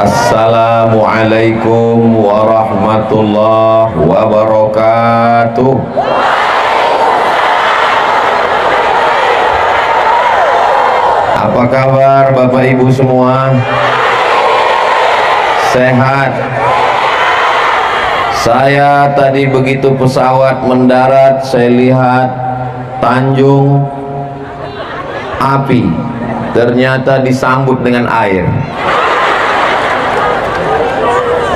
Assalamualaikum warahmatullahi wabarakatuh. Apa kabar Bapak Ibu semua? Sehat? Saya tadi begitu pesawat mendarat, saya lihat Tanjung api, ternyata disambut dengan air.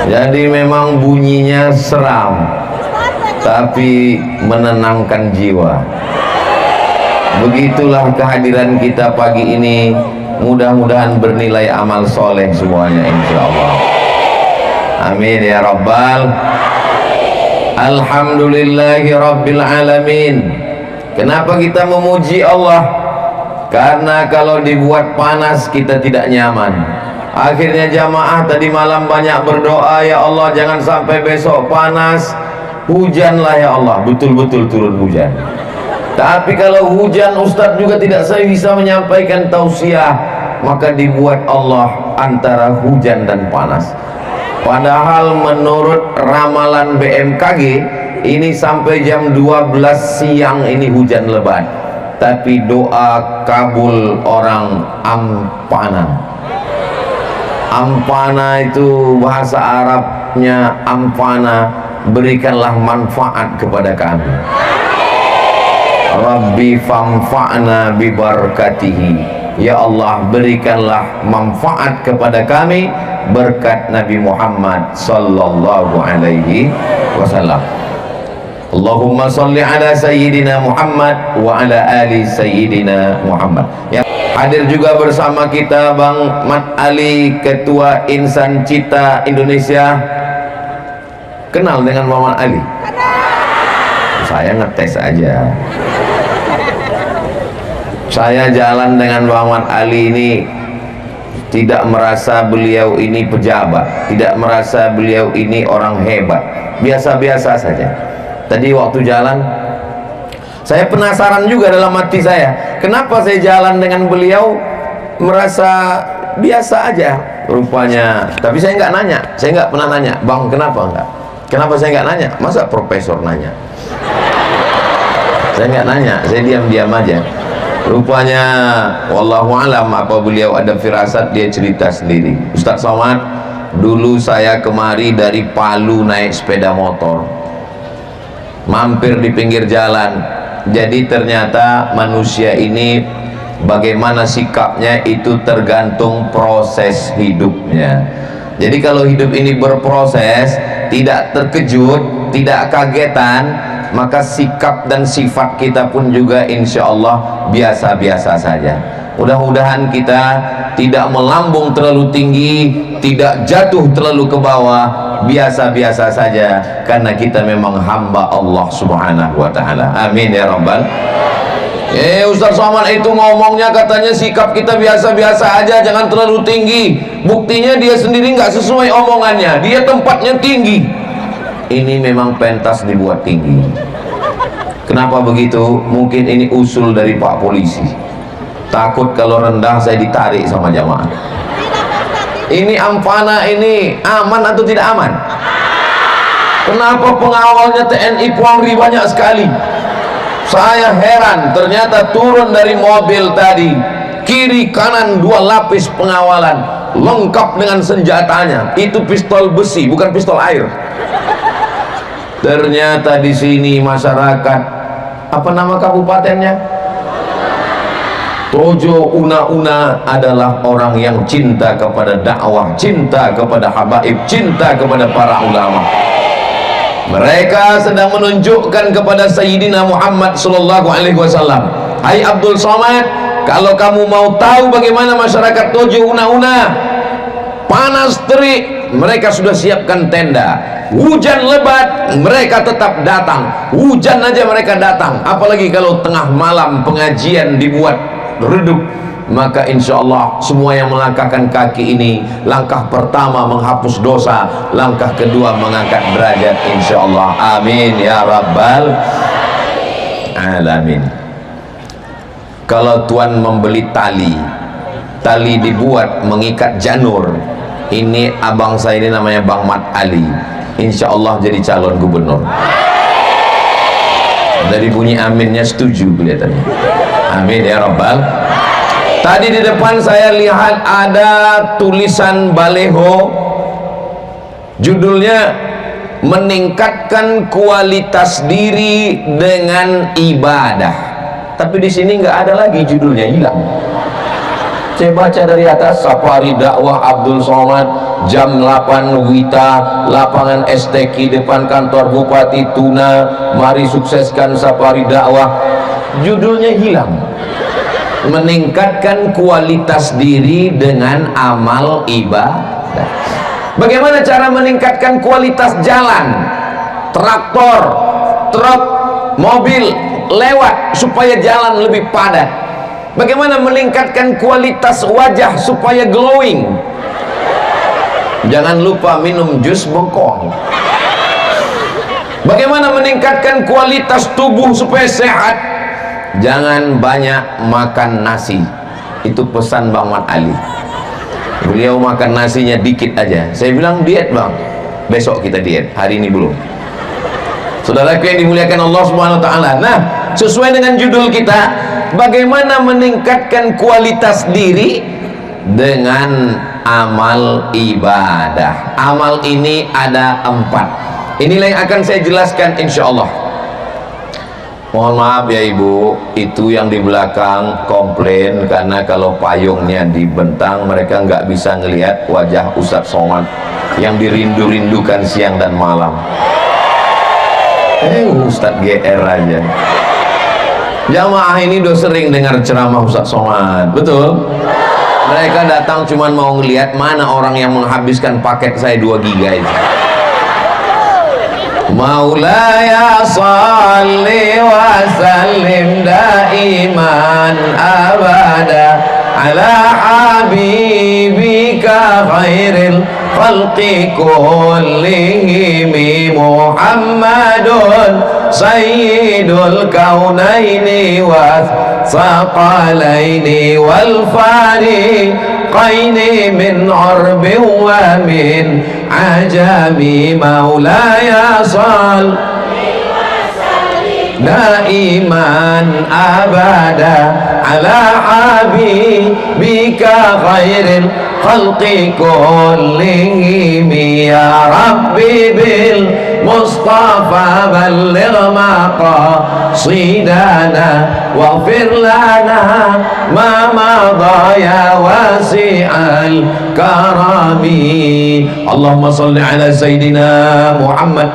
Jadi memang bunyinya seram, tapi menenangkan jiwa. Begitulah kehadiran kita pagi ini. Mudah-mudahan bernilai amal soleh semuanya, insya Allah. Amin ya Rabbal. Alhamdulillahi Rabbil Alamin. Kenapa kita memuji Allah? Karena kalau dibuat panas kita tidak nyaman. Akhirnya jamaah tadi malam banyak berdoa, ya Allah jangan sampai besok panas, hujanlah ya Allah. Betul-betul turun hujan. Tapi kalau hujan Ustadz juga tidak bisa menyampaikan tausiah, maka dibuat Allah antara hujan dan panas. Padahal menurut ramalan BMKG ini sampai jam 12 siang ini hujan lebat, tapi doa kabul orang ampana. Ampana itu bahasa Arabnya ampana, berikanlah manfaat kepada kami. Rabbi famfa'na bibarakatihi. Ya Allah, berikanlah manfaat kepada kami berkat Nabi Muhammad sallallahu alaihi wasallam. Allahumma salli ala sayyidina Muhammad wa ala ali sayyidina Muhammad. Yang hadir juga bersama kita Bang Mat Ali, Ketua Insan Cita Indonesia. Kenal dengan Muhammad Ali? Saya ngetes aja. Saya jalan dengan Muhammad Ali ini tidak merasa beliau ini pejabat, tidak merasa beliau ini orang hebat, biasa-biasa saja. Tadi waktu jalan saya penasaran juga dalam hati saya, kenapa saya jalan dengan beliau merasa biasa aja rupanya. Tapi saya nggak nanya, saya nggak pernah nanya, Bang kenapa enggak? Kenapa saya nggak nanya? Masa profesor nanya? Saya nggak nanya, saya diam-diam aja. Rupanya wallahu alam apa beliau ada firasat, dia cerita sendiri. Ustadz Somad, dulu saya kemari dari Palu naik sepeda motor, mampir di pinggir jalan. Jadi ternyata manusia ini bagaimana sikapnya itu tergantung proses hidupnya. Jadi kalau hidup ini berproses, tidak terkejut, tidak kagetan, maka sikap dan sifat kita pun juga insya Allah biasa-biasa saja. Mudah-mudahan kita tidak melambung terlalu tinggi, tidak jatuh terlalu ke bawah, biasa-biasa saja, karena kita memang hamba Allah subhanahu wa ta'ala. Amin ya Rabbal. Ustaz Somad itu ngomongnya katanya sikap kita biasa-biasa aja, jangan terlalu tinggi. Buktinya dia sendiri nggak sesuai omongannya, dia tempatnya tinggi. Ini memang pentas dibuat tinggi. Kenapa begitu? Mungkin ini usul dari Pak Polisi. Takut kalau rendah saya ditarik sama jamaah. Ini ampana ini aman atau tidak aman? Kenapa pengawalnya TNI Polri banyak sekali? Saya heran, ternyata turun dari mobil tadi, kiri kanan 2 lapis pengawalan, lengkap dengan senjatanya. Itu pistol besi, bukan pistol air. Ternyata di sini masyarakat, apa nama kabupatennya? Tojo Una-Una adalah orang yang cinta kepada dakwah, cinta kepada habaib, cinta kepada para ulama. Mereka sedang menunjukkan kepada Sayyidina Muhammad sallallahu alaihi wasallam, hai Abdul Somad, kalau kamu mau tahu bagaimana masyarakat Tojo Una-Una, panas terik, mereka sudah siapkan tenda. Hujan lebat, mereka tetap datang. Hujan aja mereka datang. Apalagi kalau tengah malam pengajian dibuat redup, maka insya Allah semua yang melangkahkan kaki ini, langkah pertama menghapus dosa, langkah kedua mengangkat derajat insya Allah. Amin ya Rabbal Alamin. Kalau Tuan membeli tali dibuat mengikat janur, Ini abang saya ini namanya Bang Mat Ali, insya Allah jadi calon gubernur. Dari bunyi aminnya setuju kelihatannya. Amin ya rabbal. Tadi di depan saya lihat ada tulisan baleho, judulnya meningkatkan kualitas diri dengan ibadah. Tapi di sini nggak ada lagi judulnya, hilang. Saya baca dari atas, Safari Dakwah Abdul Somad, jam 8 Wita, lapangan STQ depan kantor Bupati Tuna, mari sukseskan Safari Dakwah. Judulnya hilang. Meningkatkan kualitas diri dengan amal ibadah. Bagaimana cara meningkatkan kualitas jalan? Traktor, truk, mobil lewat supaya jalan lebih padat. Bagaimana meningkatkan kualitas wajah supaya glowing? Jangan lupa minum jus bengkoang. Bagaimana meningkatkan kualitas tubuh supaya sehat? Jangan banyak makan nasi. Itu pesan Bang Mat Ali. Beliau makan nasinya dikit aja. Saya bilang diet bang, besok kita diet, hari ini belum. Saudaraku yang dimuliakan Allah Subhanahu wa taala. Nah, sesuai dengan judul kita, bagaimana meningkatkan kualitas diri dengan amal ibadah. Amal ini ada 4. Inilah yang akan saya jelaskan insya Allah. Mohon maaf ya ibu, itu yang di belakang komplain karena kalau payungnya dibentang mereka nggak bisa ngelihat wajah Ustadz Somad yang dirindu-rindukan siang dan malam. Ustadz GR aja. Jamaah ini udah sering dengar ceramah Ustadz Somad, betul? Mereka datang cuman mau ngelihat mana orang yang menghabiskan paket saya 2 giga itu. Maulaya salli wa sallim daiman abada ala habibika khairil khalqi kullihim Muhammadun sayyidul kaunaini wa thaqalaini wal fariqaini min urbi wa min ajami. Maulaya sal daiman abada ala habibika khairil khalqi kullihim ya rabbi bil mustafa balligh maqasidana waghfir lana ma madha ya wasi'al karami. Allahumma salli ala sayyidina Muhammad.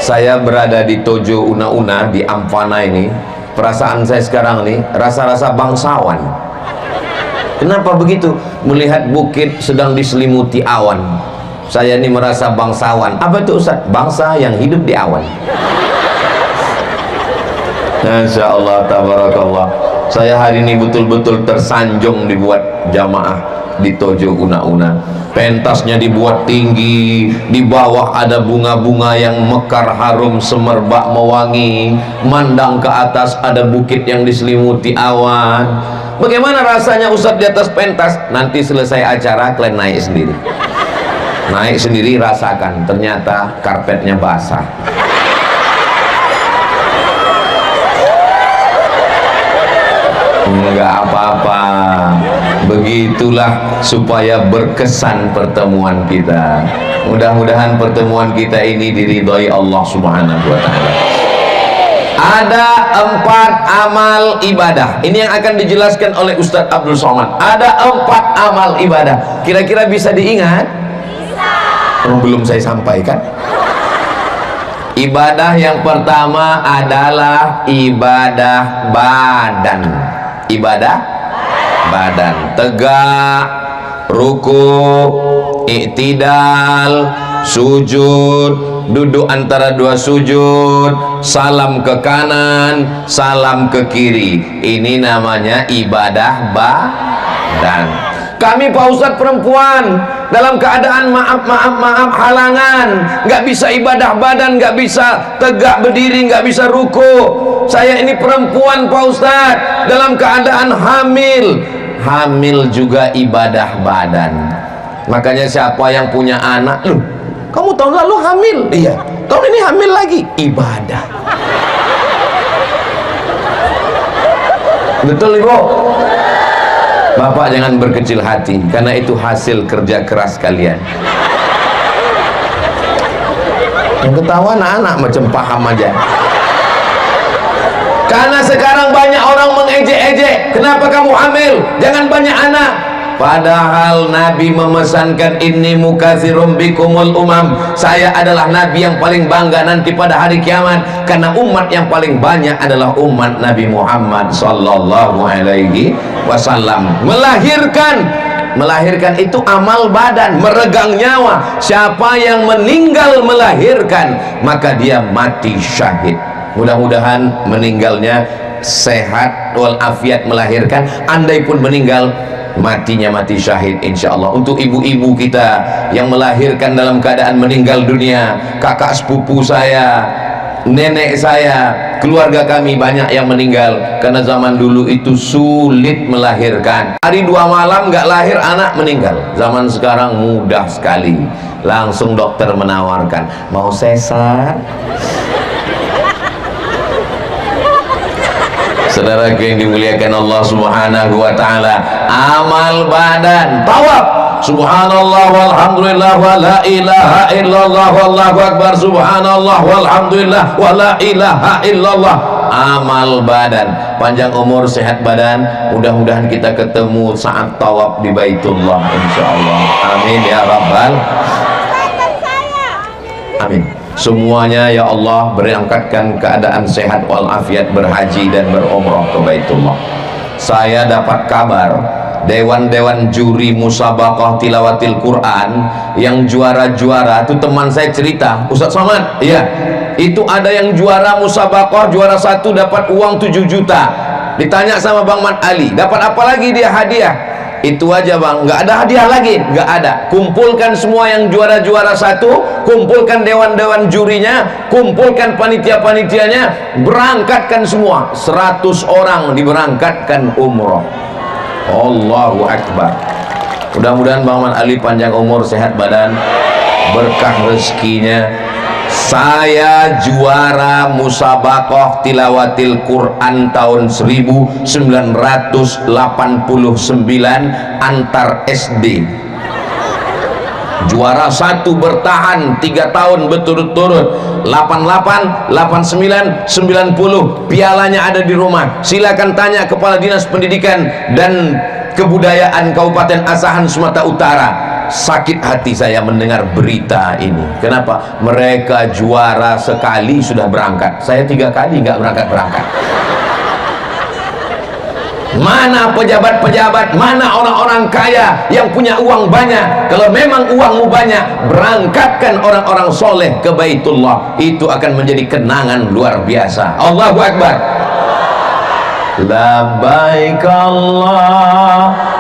Saya berada di Tojo Una-Una di Ampana ini, perasaan saya sekarang nih rasa-rasa bangsawan. Kenapa begitu? Melihat bukit sedang diselimuti awan, saya ini merasa bangsawan. Apa itu Ustaz? Bangsa yang hidup di awan. Masya Allah, tabarakallah. Saya hari ini betul-betul tersanjung dibuat jamaah di Tojo Una-Una. Pentasnya dibuat tinggi, di bawah ada bunga-bunga yang mekar harum semerbak mewangi, mandang ke atas ada bukit yang diselimuti awan. Bagaimana rasanya Ustadz di atas pentas? Nanti selesai acara kalian naik sendiri. Naik sendiri rasakan, ternyata karpetnya basah. Enggak apa-apa, begitulah supaya berkesan pertemuan kita. Mudah-mudahan pertemuan kita ini diridhoi Allah Subhanahu wa ta'ala. Ada 4 amal ibadah. Ini yang akan dijelaskan oleh Ustadz Abdul Somad. Ada 4 amal ibadah. Kira-kira bisa diingat? Bisa. Belum saya sampaikan. Ibadah yang pertama adalah ibadah badan. Ibadah badan, tegak, ruku, i'tidal, sujud, duduk antara 2 sujud, salam ke kanan, salam ke kiri. Ini namanya ibadah badan. Kami Pak Ustadz perempuan dalam keadaan maaf halangan, nggak bisa ibadah badan, nggak bisa tegak berdiri, nggak bisa ruku. Saya ini perempuan Pak Ustadz dalam keadaan hamil, hamil juga ibadah badan. Makanya siapa yang punya anak, loh kamu tahun lalu hamil, iya tahun ini hamil lagi, ibadah. Betul ibu? Bapak jangan berkecil hati, karena itu hasil kerja keras kalian. Yang ketawa anak-anak macam paham aja. Karena sekarang banyak orang mengejek-ejek, kenapa kamu hamil, jangan banyak anak. Padahal Nabi memesankan, inni mukatsirum bikumul umam, saya adalah Nabi yang paling bangga nanti pada hari kiamat, karena umat yang paling banyak adalah umat Nabi Muhammad sallallahu alaihi wasallam. Melahirkan itu amal badan, meregang nyawa. Siapa yang meninggal melahirkan, maka dia mati syahid. Mudah-mudahan meninggalnya sehat walafiat melahirkan. Andai pun meninggal, matinya mati syahid insyaallah. Untuk ibu-ibu kita yang melahirkan dalam keadaan meninggal dunia, kakak sepupu saya, nenek saya, keluarga kami banyak yang meninggal karena zaman dulu itu sulit melahirkan. Hari 2 malam nggak lahir anak meninggal. Zaman sekarang mudah sekali, langsung dokter menawarkan, mau sesar. Saudara yang dimuliakan Allah subhanahu wa ta'ala, amal badan, tawaf, subhanallah walhamdulillah wa la ilaha illallah wallahu akbar, subhanallah walhamdulillah wa la ilaha illallah. Amal badan, panjang umur sehat badan. Mudah-mudahan kita ketemu saat tawaf di Baitullah insyaallah. Amin ya rabbal amin. Semuanya ya Allah berangkatkan keadaan sehat walafiat, berhaji dan berumrah ke Baitullah. Saya dapat kabar dewan-dewan juri musabaqah tilawatil Quran yang juara-juara itu teman saya cerita, Ustaz Somad, iya itu ada yang juara musabaqah, juara 1 dapat uang 7 juta. Ditanya sama Bang Mat Ali, dapat apa lagi dia hadiah? Itu aja bang, nggak ada hadiah lagi, nggak ada. Kumpulkan semua yang juara-juara 1, kumpulkan dewan-dewan jurinya, kumpulkan panitia-panitianya, berangkatkan semua. 100 orang diberangkatkan umroh. Allahu Akbar. Mudah-mudahan Bang Man Ali panjang umur, sehat badan, berkah rezekinya. Saya juara musabaqah tilawatil Quran tahun 1989 antar SD. Juara 1 bertahan 3 tahun berturut-turut, 88, 89, 90. Pialanya ada di rumah. Silakan tanya Kepala Dinas Pendidikan dan Kebudayaan Kabupaten Asahan Sumatera Utara. Sakit hati saya mendengar berita ini. Kenapa? Mereka juara sekali sudah berangkat, saya 3 kali nggak berangkat. Mana pejabat-pejabat, mana orang-orang kaya yang punya uang banyak? Kalau memang uangmu banyak, berangkatkan orang-orang soleh ke Baitullah. Itu akan menjadi kenangan luar biasa. Allahu Akbar. Labbaik Allahumma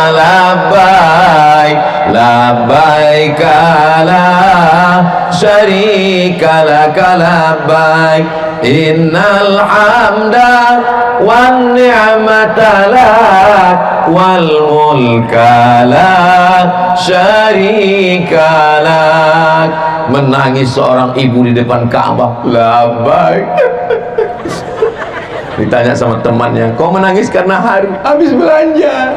labbaik, labbaik la syarika laka labbaik, innal hamda wan ni'mata lak wal mulka la syarika lak. Menangis seorang ibu di depan Ka'bah, labbaik. Ditanya sama temannya, kau menangis karena haru? Habis belanja.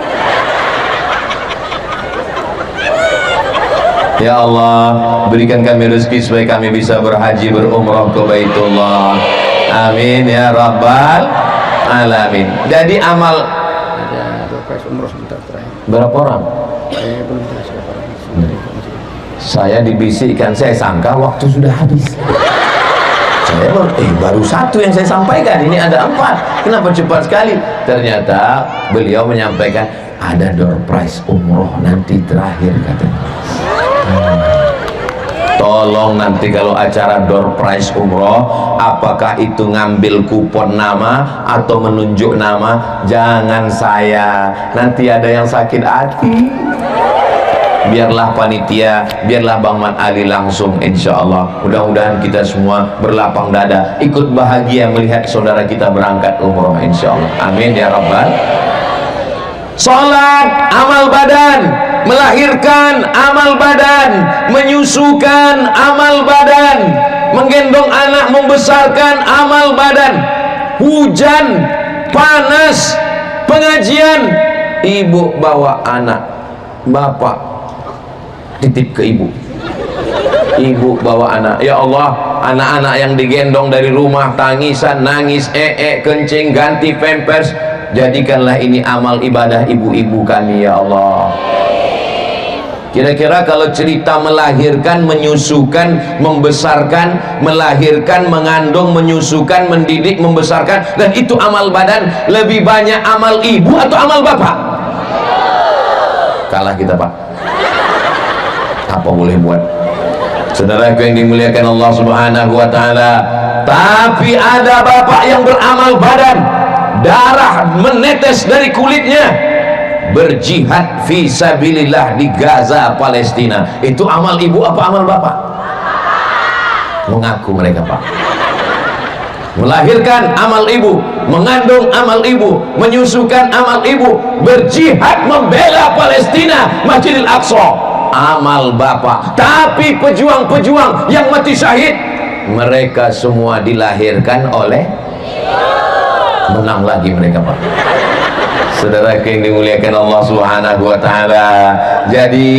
Ya Allah, berikan kami rezeki supaya kami bisa berhaji berumrah ke Baitullah. Amin ya rabbal alamin. Jadi amal umrah sebentar terakhir. Berapa orang? Belum jelas berapa orang. Saya dibisikkan, saya sangka waktu sudah habis. Saya baru 1 yang saya sampaikan, ini ada 4. Kenapa cepat sekali? Ternyata beliau menyampaikan ada door prize umroh nanti terakhir katanya. Tolong nanti kalau acara door prize umroh, apakah itu ngambil kupon nama atau menunjuk nama? Jangan saya, nanti ada yang sakit hati. Biarlah panitia, biarlah Bang Man Ali langsung, insya Allah. Mudah-mudahan kita semua berlapang dada, ikut bahagia melihat saudara kita berangkat umroh, insya Allah. Amin ya rabbal Salat amal badan, melahirkan amal badan, menyusukan amal badan, menggendong anak, membesarkan amal badan. Hujan, panas, pengajian, ibu bawa anak, bapak titip ke ibu, ibu bawa anak. Ya Allah, anak-anak yang digendong dari rumah tangisan, nangis, kencing, ganti pampers, jadikanlah ini amal ibadah ibu-ibu kami ya Allah. Kira-kira kalau cerita melahirkan, menyusukan, membesarkan, melahirkan, mengandung, menyusukan, mendidik, membesarkan, dan itu amal badan, lebih banyak amal ibu atau amal bapak? Kalah kita Pak. Apa boleh buat? Saudaraku yang dimuliakan Allah Subhanahu wa ta'ala, tapi ada bapak yang beramal badan, darah menetes dari kulitnya, berjihad fi sabilillah di Gaza, Palestina. Itu amal ibu apa amal bapak? Mengaku mereka Pak. Melahirkan amal ibu, mengandung amal ibu, menyusukan amal ibu, berjihad membela Palestina, Masjidil Aqsa, amal bapak. Tapi pejuang-pejuang yang mati syahid, mereka semua dilahirkan oleh, menang lagi mereka Pak. Saudara yang dimuliakan Allah Subhanahu wa ta'ala, jadi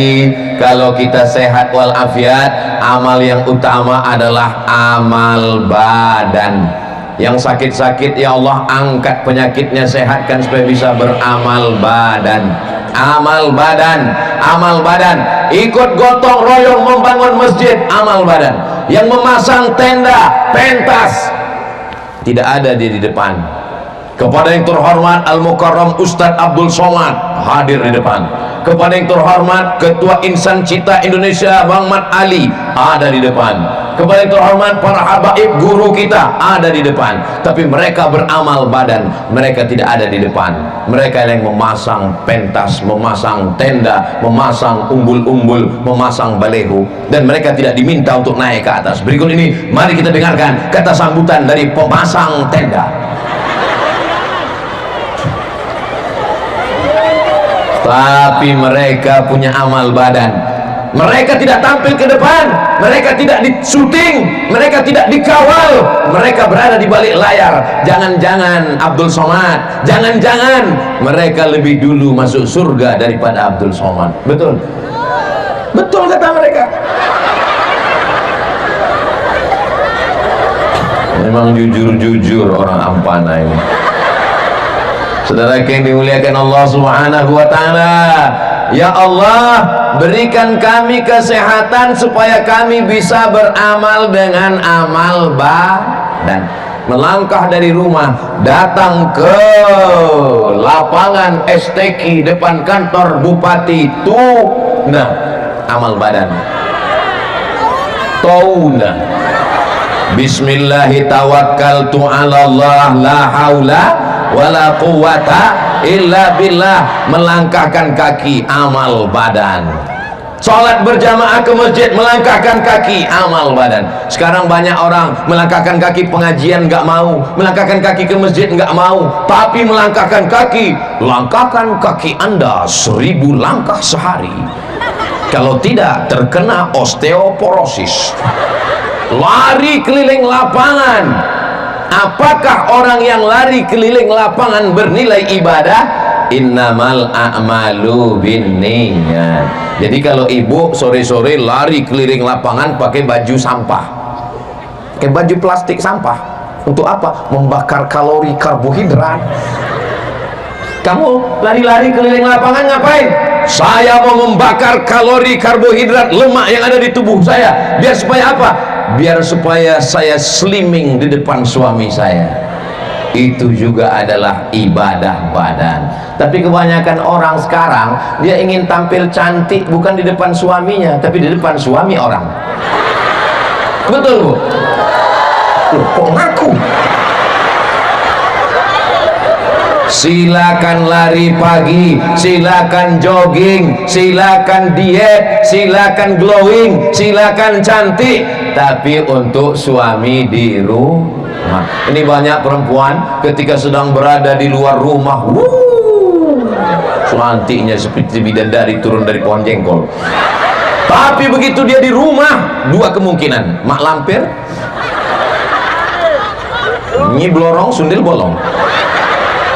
kalau kita sehat walafiat, amal yang utama adalah amal badan. Yang sakit-sakit ya Allah angkat penyakitnya, sehatkan supaya bisa beramal badan. Amal badan, amal badan. Ikut gotong royong membangun masjid, amal badan. Yang memasang tenda, pentas, tidak ada dia di depan. Kepada yang terhormat Al-Mukarram Ustadz Abdul Somad hadir di depan. Kepada yang terhormat Ketua Insan Cita Indonesia Bang Mat Ali ada di depan. Kepada yang terhormat para habaib guru kita ada di depan. Tapi mereka beramal badan, mereka tidak ada di depan. Mereka yang memasang pentas, memasang tenda, memasang umbul-umbul, memasang baleho, dan mereka tidak diminta untuk naik ke atas. Berikut ini mari kita dengarkan kata sambutan dari pemasang tenda. Tapi mereka punya amal badan. Mereka tidak tampil ke depan, mereka tidak disuting, mereka tidak dikawal, mereka berada di balik layar. Jangan-jangan Abdul Somad, jangan-jangan mereka lebih dulu masuk surga daripada Abdul Somad. Betul? Betul kata mereka. Memang jujur-jujur orang Ampana ini. Saudara yang dimuliakan Allah Subhanahu wa ta'ala, ya Allah, berikan kami kesehatan supaya kami bisa beramal dengan amal badan. Melangkah dari rumah datang ke lapangan STQ depan kantor Bupati Tuna, amal badan. Tuna. Bismillahi tawakkaltu ala Allah la haula wala quwata illa billah. Melangkahkan kaki, amal badan. Sholat berjamaah ke masjid, melangkahkan kaki, amal badan. Sekarang banyak orang melangkahkan kaki pengajian nggak mau, melangkahkan kaki ke masjid nggak mau, tapi melangkahkan kaki. Langkahkan kaki Anda 1000 langkah sehari. Kalau tidak terkena osteoporosis. Lari keliling lapangan. Apakah orang yang lari keliling lapangan bernilai ibadah? Innamal a'malu binniyat. Jadi kalau ibu sore-sore lari keliling lapangan pakai baju sampah, pakai baju plastik sampah, untuk apa? Membakar kalori karbohidrat. Kamu lari-lari keliling lapangan ngapain? Saya mau membakar kalori karbohidrat lemak yang ada di tubuh saya. Biar supaya apa? Biar supaya saya slimming di depan suami saya. Itu juga adalah ibadah badan. Tapi kebanyakan orang sekarang dia ingin tampil cantik bukan di depan suaminya, tapi di depan suami orang. Betul Bu? Loh, kok ngaku? Silakan lari pagi, silakan jogging, silakan diet, silakan glowing, silakan cantik, tapi untuk suami di rumah. Ini banyak perempuan ketika sedang berada di luar rumah, Cantiknya seperti bidadari turun dari pohon jengkol. Tapi begitu dia di rumah, dua kemungkinan: mak lampir, nyi blorong, sundel bolong.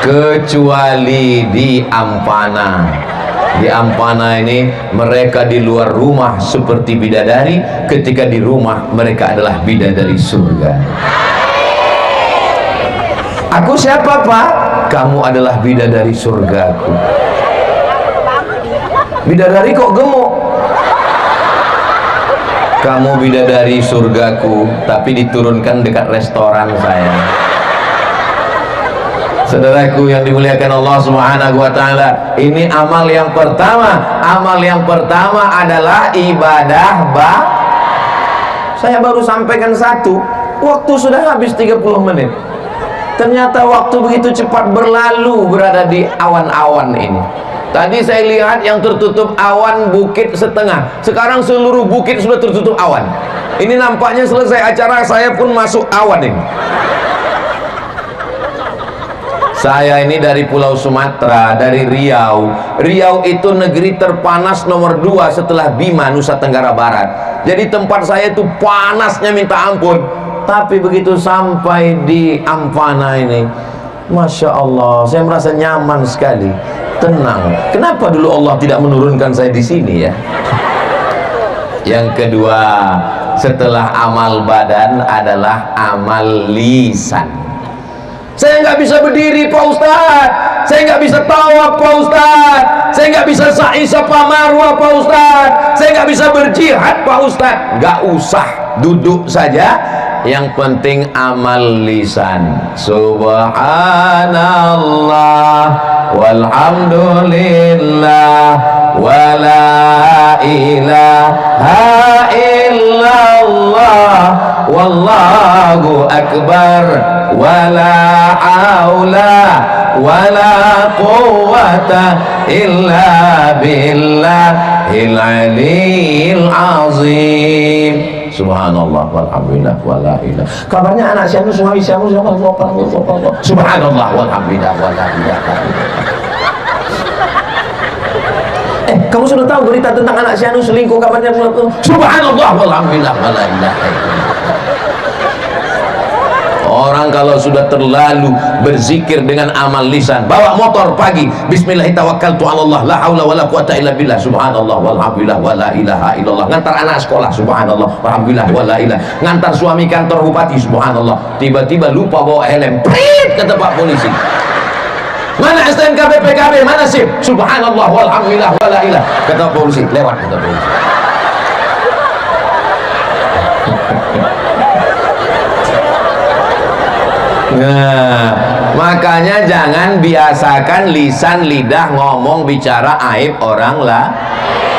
Kecuali di Ampana. Di Ampana ini mereka di luar rumah seperti bidadari, ketika di rumah mereka adalah bidadari surga. Aku siapa, Pak? Kamu adalah bidadari surgaku. Bidadari kok gemuk? Kamu bidadari surgaku, tapi diturunkan dekat restoran saya. Saudaraku yang dimuliakan Allah Subhanahu wa taala, ini amal yang pertama. Amal yang pertama adalah ibadah Saya baru sampaikan satu, waktu sudah habis 30 menit. Ternyata waktu begitu cepat berlalu berada di awan-awan ini. Tadi saya lihat yang tertutup awan bukit setengah, sekarang seluruh bukit sudah tertutup awan. Ini nampaknya selesai acara saya pun masuk awan ini. Saya ini dari Pulau Sumatera, dari Riau. Riau itu negeri terpanas nomor 2 setelah Bima, Nusa Tenggara Barat. Jadi tempat saya itu panasnya minta ampun. Tapi begitu sampai di Ampana ini, Masya Allah, saya merasa nyaman sekali, tenang. Kenapa dulu Allah tidak menurunkan saya di sini ya? Yang kedua, setelah amal badan adalah amal lisan. Saya nggak bisa berdiri, Pak Ustadz. Saya nggak bisa tawaf, Pak Ustadz. Saya nggak bisa sa'i safa marwah, Pak Ustadz. Saya nggak bisa berjihad, Pak Ustadz. Nggak usah, duduk saja. Yang penting amal lisan. Subhanallah walhamdulillah wala ilaha illallah wallahu akbar wala haula wala quwwata illa billahil aliyyil azim. Subhanallah walhamdulillah wala ilah. Kabarnya anak Syanus suami Syanus subhanallah walhamdulillah wala ilah. Kamu sudah tahu berita tentang anak Syanus selingkuh? Kabarnya subhanallah walhamdulillah wala ilah. Orang kalau sudah terlalu berzikir dengan amal lisan, bawa motor pagi, bismillahirrahmanirrahim, la haula wala quwata illa billah, subhanallah walhamdulillah wala ilaha illallah. Ngantar anak sekolah, subhanallah walhamdulillah wala ilah. Ngantar suami kantor bupati, subhanallah. Tiba-tiba lupa bawa helm, prit, kata Pak polisi. Mana STNK BPKB, mana SIP? Subhanallah walhamdulillah wala ilah. Kata polisi, lewat, kata polisi. Nah, makanya jangan biasakan lisan lidah ngomong bicara aib orang lah.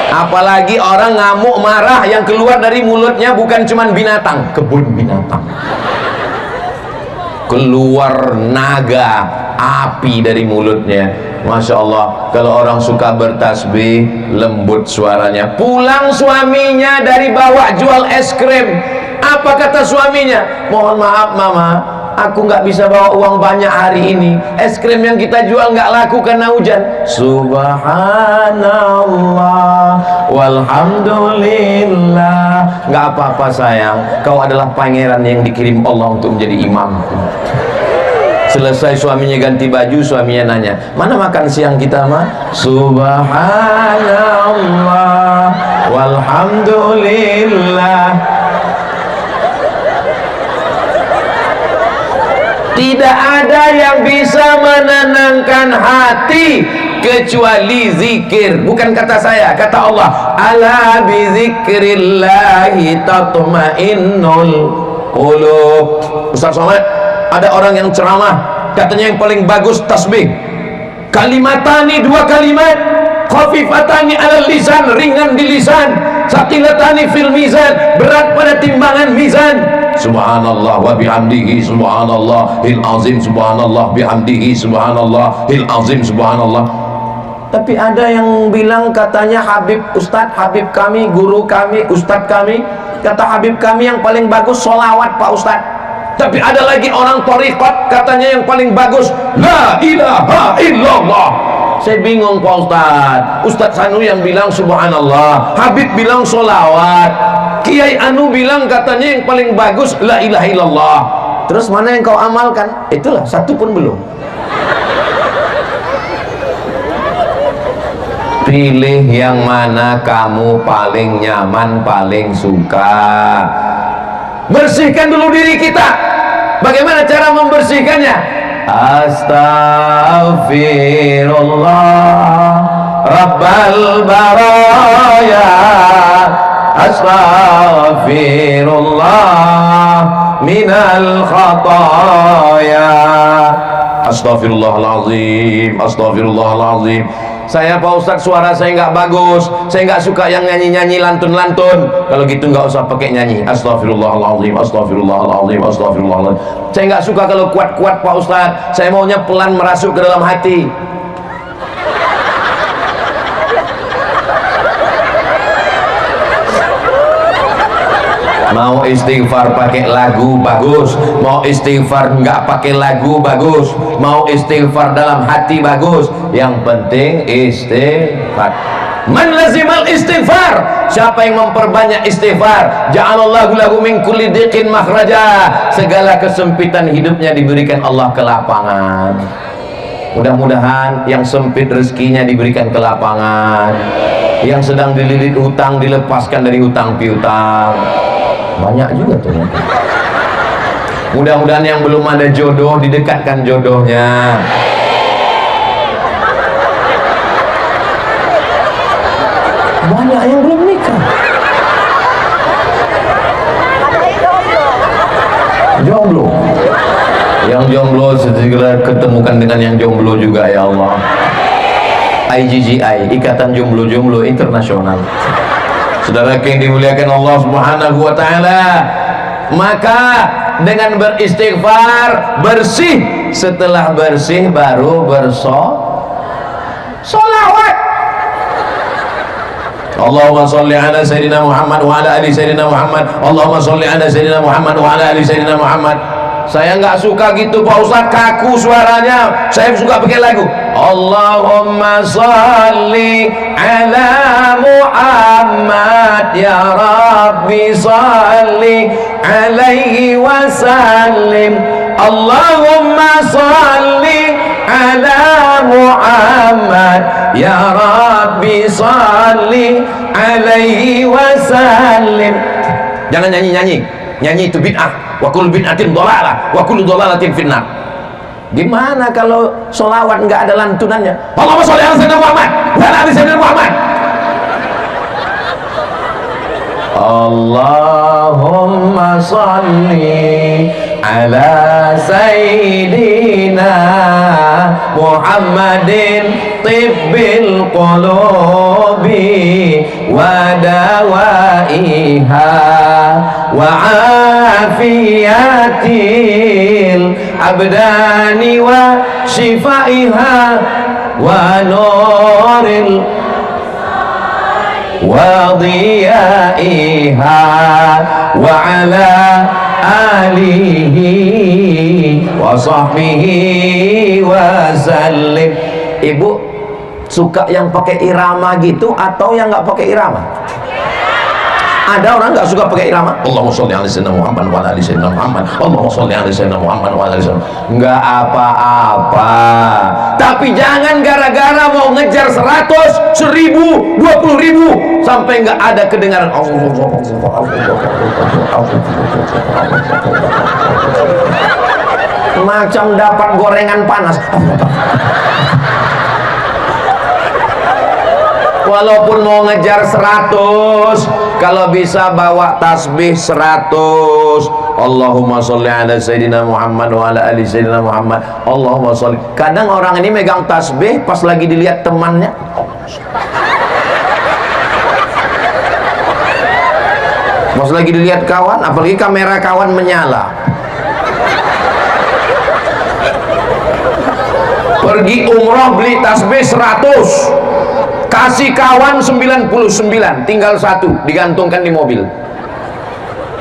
Apalagi orang ngamuk marah yang keluar dari mulutnya bukan cuman binatang, kebun binatang. Keluar naga, api dari mulutnya. Masya Allah, kalau orang suka bertasbih, lembut suaranya. Pulang suaminya dari bawah jual es krim. Apa kata suaminya? Mohon maaf mama, aku nggak bisa bawa uang banyak hari ini. Es krim yang kita jual nggak laku karena hujan. Subhanallah walhamdulillah. Nggak apa-apa sayang, kau adalah pangeran yang dikirim Allah untuk menjadi imamku. Selesai suaminya ganti baju, suaminya nanya, mana makan siang kita mah? Subhanallah walhamdulillah. Tidak ada yang bisa menenangkan hati kecuali zikir. Bukan kata saya, kata Allah. Ala bi zikrillahi tatma'innul qulub. Ustaz Somad, ada orang yang ceramah, katanya yang paling bagus tasbih. Kalimatani, 2 kalimat, khafifatani alal lisan, ringan di lisan, saqilatani fil mizan, berat pada timbangan mizan. Subhanallah wa bihamdihi subhanallahil azim, subhanallah bihamdihi subhanallahil azim, subhanallah. Tapi ada yang bilang katanya Habib Ustadz, Habib kami, guru kami, Ustadz kami, kata Habib kami yang paling bagus sholawat Pak Ustadz. Tapi ada lagi orang thariqat katanya yang paling bagus la ilaha illallah. Saya bingung Pak Ustadz. Ustadz Anu yang bilang subhanallah, Habib bilang sholawat, Kiai Anu bilang katanya yang paling bagus la ilaha illallah. Terus mana yang kau amalkan? Itulah, satu pun belum. Pilih yang mana kamu paling nyaman, paling suka. Bersihkan dulu diri kita. Bagaimana cara membersihkannya? Astaghfirullah Rabbal baraya, astaghfirullah minal khataya. Astaghfirullahaladzim, astaghfirullahaladzim. Saya Pak Ustadz suara saya nggak bagus, saya nggak suka yang nyanyi-nyanyi lantun-lantun. Kalau gitu nggak usah pakai nyanyi. Astaghfirullahaladzim, astaghfirullahaladzim, astaghfirullahaladzim. Saya nggak suka kalau kuat-kuat Pak Ustadz, saya maunya pelan merasuk ke dalam hati. Mau istighfar pakai lagu bagus, mau istighfar nggak pakai lagu bagus, mau istighfar dalam hati bagus, yang penting istighfar. Man lazimal istighfar, siapa yang memperbanyak istighfar, ja'alallahu lahu min kulli dhiqin makhraja, segala kesempitan hidupnya diberikan Allah kelapangan. Mudah-mudahan yang sempit rezekinya diberikan kelapangan, yang sedang dililit hutang dilepaskan dari hutang piutang. Banyak juga tuh. Mudah-mudahan yang belum ada jodoh didekatkan jodohnya. Banyak yang belum nikah. Jomblo. Yang jomblo segera ketemukan dengan yang jomblo juga ya Allah. IGGI, Ikatan Jomblo-Jomblo Internasional. Saudara yang dimuliakan Allah Subhanahu wa taala, maka dengan beristighfar bersih, setelah bersih baru bersolawat. Allahumma sholli ala sayyidina Muhammad wa ala ali sayyidina Muhammad. Allahumma sholli ala sayyidina Muhammad wa ala ali sayyidina Muhammad. Saya nggak suka gitu Pak Ustadz, kaku suaranya. Saya suka pakai lagu. Allahumma sholli ala Muhammad ya Rabbi sholli alaihi wasallim. Allahumma sholli ala Muhammad ya Rabbi sholli alaihi wasallim. Jangan nyanyi-nyanyi. Nyanyi itu bid'ah. Wa kullu bid'atin dhalalah wa kullu dhalalatin finnar. Gimana kalau sholawat nggak ada lantunannya? Allahumma sholli ala sayyidina Muhammad wa ala ali sayyidina Muhammad. Allahumma sholli ala sayyidina Muhammadin tibbil qulubi wa dawaiha wa afiyatil abdani wa shifaiha wa nuril wa dhiyaiha wa ala alihi wa sahbihi wa sallim. Ibu suka yang pakai irama gitu atau yang nggak pakai irama? Ada orang nggak suka pakai irama. Allahumma sholli ala sayyidina Muhammad wa ala ali sayyidina Muhammad. Allahumma sholli ala sayyidina Muhammad wa ala ali sayyidina Muhammad. Nggak apa-apa. Tapi jangan gara-gara mau ngejar 100, 1000, 20.000 sampai nggak ada kedengaran macam dapat gorengan panas. Walaupun mau ngejar 100, kalau bisa bawa tasbih 100. Allahumma sholli ala sayyidina Muhammad wa ala ali sayyidina Muhammad. Allahumma sholli. Kadang orang ini megang tasbih pas lagi dilihat temannya, pas lagi dilihat kawan, apalagi kamera kawan menyala. Pergi umroh beli tasbih 100, kasih kawan 99, tinggal 1 digantungkan di mobil.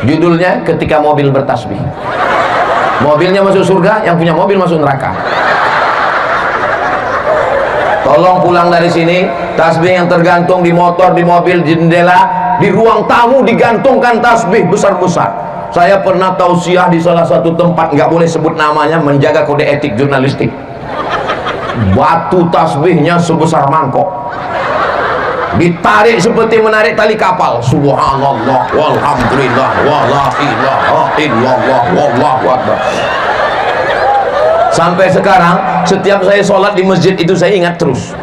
Judulnya ketika mobil bertasbih. Mobilnya masuk surga, yang punya mobil masuk neraka. Tolong pulang dari sini, tasbih yang tergantung di motor, di mobil, di jendela, di ruang tamu digantungkan tasbih besar-besar. Saya pernah tausiah di salah satu tempat, nggak boleh sebut namanya, menjaga kode etik jurnalistik. Batu tasbihnya sebesar mangkok, ditarik seperti menarik tali kapal. Subhanallah walhamdulillah wala ilaha illallah wallahu akbar. Sampai sekarang setiap saya sholat di masjid itu saya ingat terus.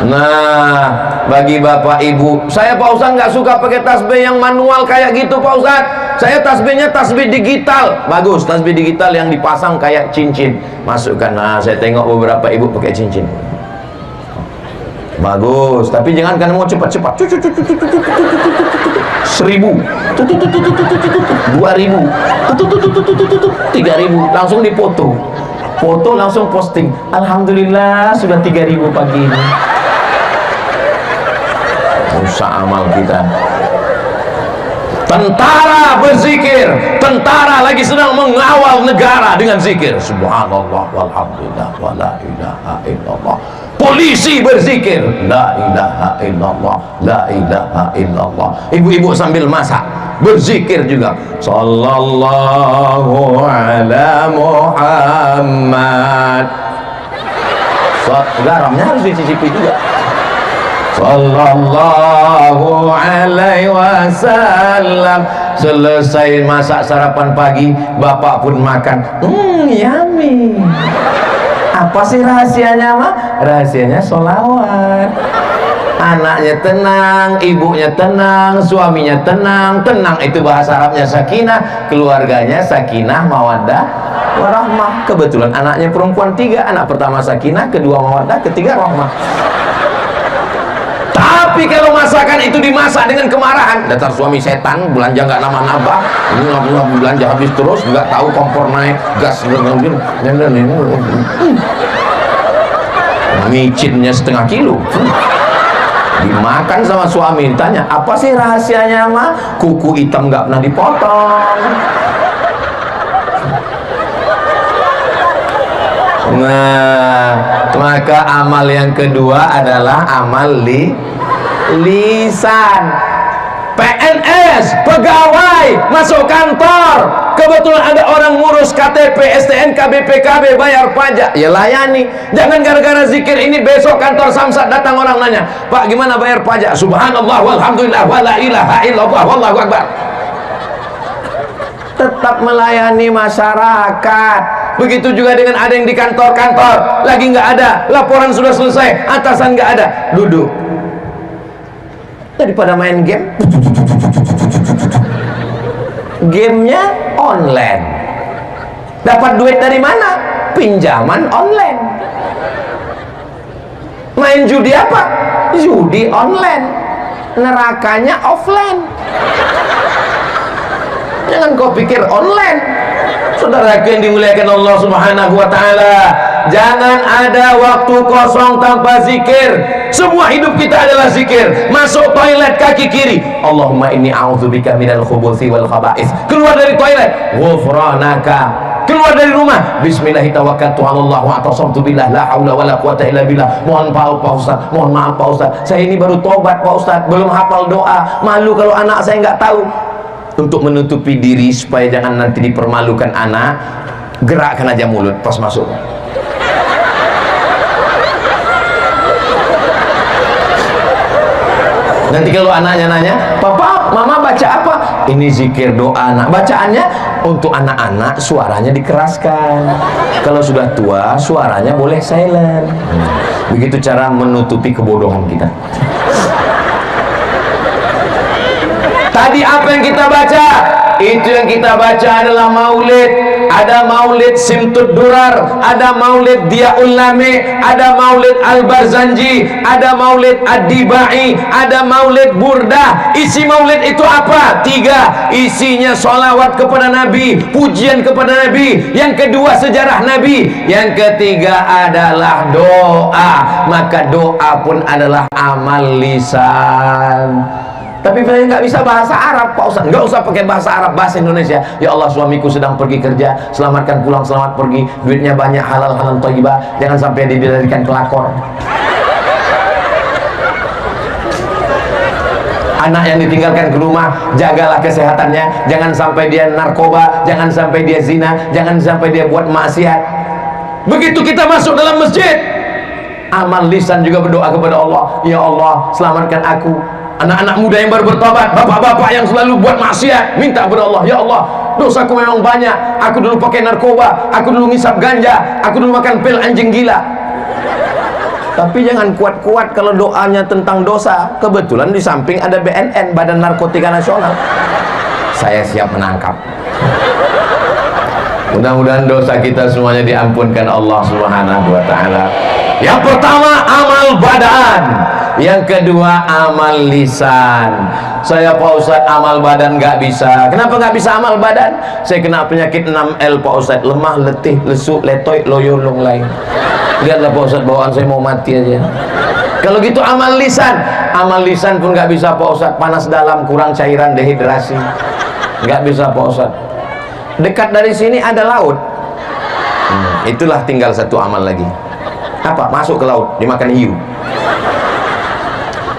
Nah, bagi bapak ibu, saya Pak Ustadz nggak suka pakai tasbih yang manual kayak gitu Pak Ustadz. Saya tasbihnya tasbih digital. Bagus, tasbih digital yang dipasang kayak cincin. Masukkan. Nah, saya tengok beberapa ibu pakai cincin. Bagus, tapi jangan karena mau cepat-cepat. 1000, 2000, 3000, langsung dipoto. Foto langsung posting. Alhamdulillah sudah 3000 pagi ini. Rusak amal kita. Tentara berzikir, tentara lagi sedang mengawal negara dengan zikir. Subhanallah walhamdulillah wala ilaha illallah. Polisi berzikir, la ilaha illallah, la ilaha illallah. Ibu-ibu sambil masak berzikir juga. Sallallahu ala Muhammad. Garamnya harus dicicipi juga. Sallallahu alaihi wasallam. Selesai masak sarapan pagi, bapak pun makan. Yummy. Apa sih rahasianya mah? Rahasianya sholawat. Anaknya tenang, ibunya tenang, suaminya tenang. Tenang itu bahasa Arabnya sakinah, keluarganya sakinah mawaddah warahmah. Kebetulan anaknya perempuan 3, anak pertama sakinah, kedua mawaddah, ketiga rahmah. Tapi kalau masakan itu dimasak dengan kemarahan, dasar suami setan, belanja nggak nama-nabah, ini nggak belanja habis terus, nggak tahu kompor naik, gas micinnya setengah kilo, dimakan sama suami. Ditanya, apa sih rahasianya mah? Kuku hitam nggak pernah dipotong. Nah, maka amal yang kedua adalah amal lisan. PNS, pegawai, masuk kantor, kebetulan ada orang ngurus KTP, STNK, BPKB, bayar pajak, ya layani. Jangan gara-gara zikir ini besok kantor Samsat datang orang nanya, Pak gimana bayar pajak? Subhanallah walhamdulillah wala ilaha illallah wallahu akbar. Tetap melayani masyarakat. Begitu juga dengan ada yang di kantor-kantor lagi nggak ada, laporan sudah selesai, atasan nggak ada, duduk. Daripada main game, gamenya online. Dapat duit dari mana? Pinjaman online. Main judi apa? Judi online. Nerakanya offline. Jangan kau pikir online. Saudara yang dimuliakan Allah Subhanahu wa ta'ala, jangan ada waktu kosong tanpa zikir. Semua hidup kita adalah zikir. Masuk toilet kaki kiri, Allahumma inni a'udzubika minal khubuthi wal khaba'ith. Keluar dari toilet, ghufranaka. Keluar dari rumah, bismillahi tawakkaltu 'alallah wa atasamtu billah la haula wala quwata illa billah. Mohon maaf Pak Ustaz, mohon maaf Pak Ustaz, saya ini baru tobat Pak Ustaz, belum hafal doa, malu kalau anak saya nggak tahu. Untuk menutupi diri supaya jangan nanti dipermalukan anak, gerakkan aja mulut pas masuk. Nanti kalau anaknya nanya, Papa, Mama baca apa? Ini zikir doa anak. Bacaannya untuk anak-anak suaranya dikeraskan. Kalau sudah tua suaranya boleh silent. Begitu cara menutupi kebodohan kita. Tadi apa yang kita baca? Itu yang kita baca adalah maulid. Ada maulid Simtud Durar, ada maulid Diyaul Lami, ada maulid Al-Barzanji, ada maulid Ad-Dibai, ada maulid Burdah. Isi maulid itu apa? 3. Isinya sholawat kepada Nabi, pujian kepada Nabi. Yang kedua sejarah Nabi. Yang ketiga adalah doa. Maka doa pun adalah amal lisan. Tapi saya nggak bisa bahasa Arab, Pak Ustaz. Nggak usah pakai bahasa Arab, bahasa Indonesia. Ya Allah, suamiku sedang pergi kerja, selamatkan pulang, selamat pergi, duitnya banyak, halal halal thayyibah, jangan sampai didirikan kelakor. Anak yang ditinggalkan ke rumah, jagalah kesehatannya, jangan sampai dia narkoba, jangan sampai dia zina, jangan sampai dia buat maksiat. Begitu kita masuk dalam masjid, amal lisan juga berdoa kepada Allah, ya Allah, selamatkan aku. Anak-anak muda yang baru bertobat, bapak-bapak yang selalu buat maksiat, minta kepada Allah, ya Allah, dosaku memang banyak, aku dulu pakai narkoba, aku dulu ngisap ganja, aku dulu makan pil anjing gila. Tapi jangan kuat-kuat kalau doanya tentang dosa. Kebetulan di samping ada BNN, Badan Narkotika Nasional. Saya siap menangkap. Mudah-mudahan dosa kita semuanya diampunkan Allah Subhanahu wa ta'ala. Yang pertama amal badan, yang kedua amal lisan. Saya Pak Ustadz amal badan nggak bisa. Kenapa nggak bisa amal badan? Saya kena penyakit 6L Pak Ustadz, lemah, letih, lesu, letoy, loyo, long lain. Lihatlah Pak Ustadz, bawaan saya mau mati aja. Kalau gitu amal lisan pun nggak bisa Pak Ustadz, panas dalam, kurang cairan, dehidrasi, nggak bisa Pak Ustadz. Dekat dari sini ada laut. Itulah tinggal satu amal lagi. Apa? Masuk ke laut, dimakan hiu.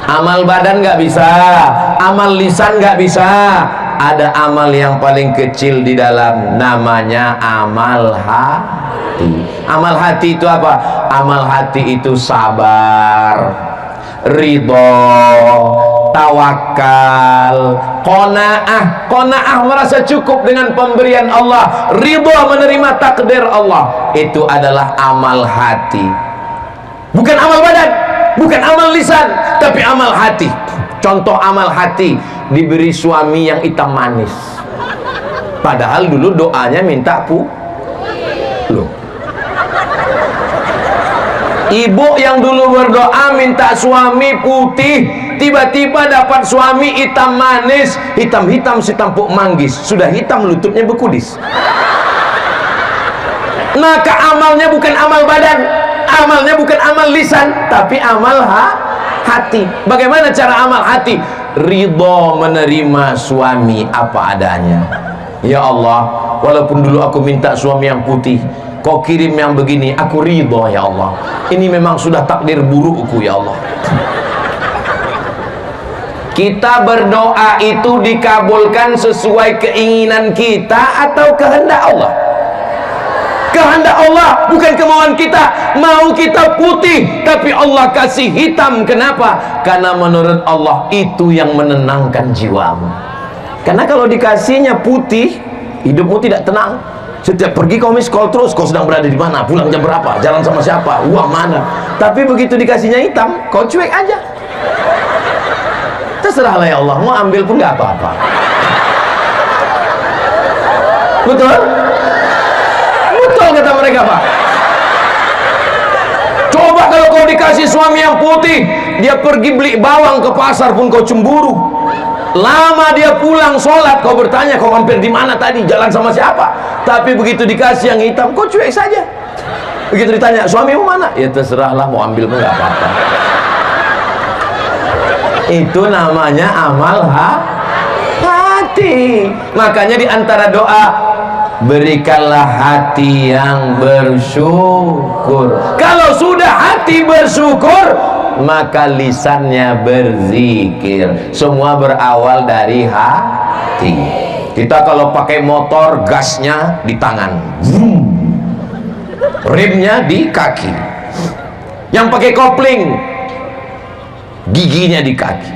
Amal badan nggak bisa, amal lisan nggak bisa. Ada amal yang paling kecil di dalam, namanya amal hati. Amal hati itu apa? Amal hati itu sabar, ridho, tawakal, qanaah. Qanaah merasa cukup dengan pemberian Allah, ridho menerima takdir Allah. Itu adalah amal hati. Bukan amal badan, bukan amal lisan, tapi amal hati. Contoh amal hati, diberi suami yang hitam manis, padahal dulu doanya minta loh. Ibu yang dulu berdoa minta suami putih, tiba-tiba dapat suami hitam manis, hitam-hitam si tampuk manggis, sudah hitam lututnya bekudis. Maka amalnya bukan amal badan, amalnya bukan amal lisan, tapi amal hati. Bagaimana cara amal hati? Ridho menerima suami apa adanya. Ya Allah, walaupun dulu aku minta suami yang putih, kau kirim yang begini, aku ridho ya Allah. Ini memang sudah takdir burukku ya Allah. Kita berdoa itu dikabulkan sesuai keinginan kita atau kehendak Allah? Kehendak Allah, bukan kemauan kita. Mau kita putih, tapi Allah kasih hitam. Kenapa? Karena menurut Allah itu yang menenangkan jiwamu. Karena kalau dikasihnya putih, hidupmu tidak tenang. Setiap pergi kau miss call terus, kau sedang berada di mana, pulang jam berapa, jalan sama siapa, uang mana. Tapi begitu dikasihnya hitam, kau cuek aja. Terserahlah ya Allah, mau ambil pun gak apa-apa. Betul? Betul kata mereka Pak. Coba kalau kau dikasih suami yang putih, dia pergi beli bawang ke pasar pun kau cemburu. Lama dia pulang sholat, kau bertanya kau mampir di mana tadi, jalan sama siapa. Tapi begitu dikasih yang hitam, kau cuek saja. Begitu ditanya suamimu mana, ya terserahlah, mau ambil pun gak apa-apa. Itu namanya amal hati. Makanya di antara doa, berikanlah hati yang bersyukur. Kalau sudah hati bersyukur, maka lisannya berzikir. Semua berawal dari hati. Kita kalau pakai motor, gasnya di tangan, remnya di kaki. Yang pakai kopling, giginya di kaki.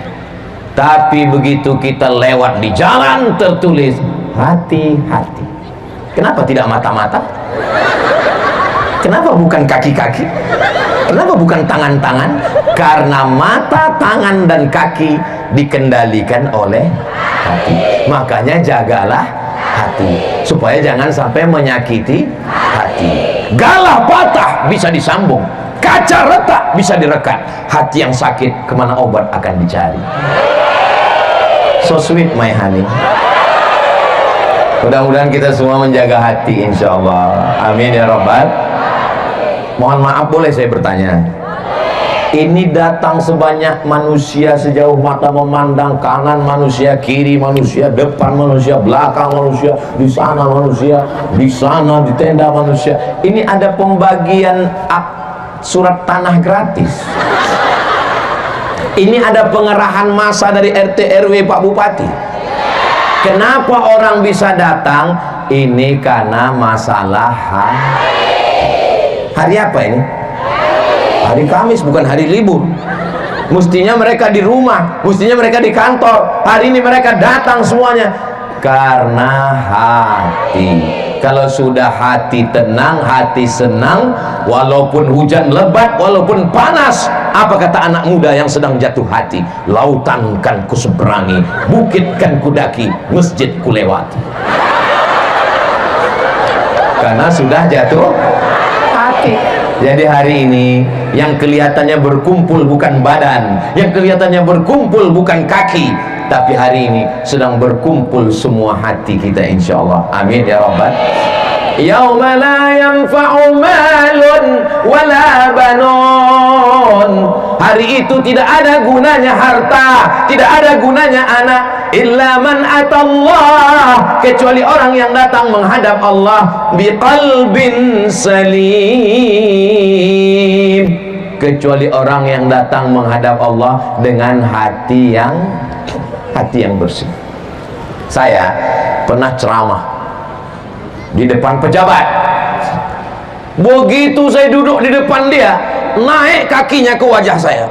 Tapi begitu kita lewat di jalan, tertulis hati-hati. Kenapa tidak mata-mata? Kenapa bukan kaki-kaki? Kenapa bukan tangan-tangan? Karena mata, tangan, dan kaki dikendalikan oleh hati. Makanya jagalah hati, supaya jangan sampai menyakiti hati. Galah patah bisa disambung, kaca retak bisa direkat. Hati yang sakit, kemana obat akan dicari? So sweet my honey. Mudah-mudahan kita semua menjaga hati insyaallah. Amin ya rabbal. Mohon maaf, boleh saya bertanya? Ini datang sebanyak manusia sejauh mata memandang, kanan manusia, kiri manusia, depan manusia, belakang manusia, di sana manusia, di sana di tenda manusia. Ini ada pembagian surat tanah gratis. Ini ada pengerahan massa dari RT RW Pak Bupati. Kenapa orang bisa datang? Ini karena masalah hari apa ini? Hari Kamis, bukan hari libur. Mestinya mereka di rumah, mestinya mereka di kantor. Hari ini mereka datang semuanya karena hati. Kalau sudah hati tenang, hati senang, walaupun hujan lebat, walaupun panas, apa kata anak muda yang sedang jatuh hati? Lautan kan ku seberangi, bukit kan ku daki, masjid ku lewati. Karena sudah jatuh hati. Jadi hari ini yang kelihatannya berkumpul bukan badan, yang kelihatannya berkumpul bukan kaki, tapi hari ini sedang berkumpul semua hati kita, insyaallah. Amin ya rabbal. Yauma la yanfa'u malun wala banun. Hari itu tidak ada gunanya harta, tidak ada gunanya anak, illa man atallah, kecuali orang yang datang menghadap Allah biqalbin salim, kecuali orang yang datang menghadap Allah dengan hati yang bersih. Saya pernah ceramah di depan pejabat. Begitu saya duduk di depan dia, naik kakinya ke wajah saya.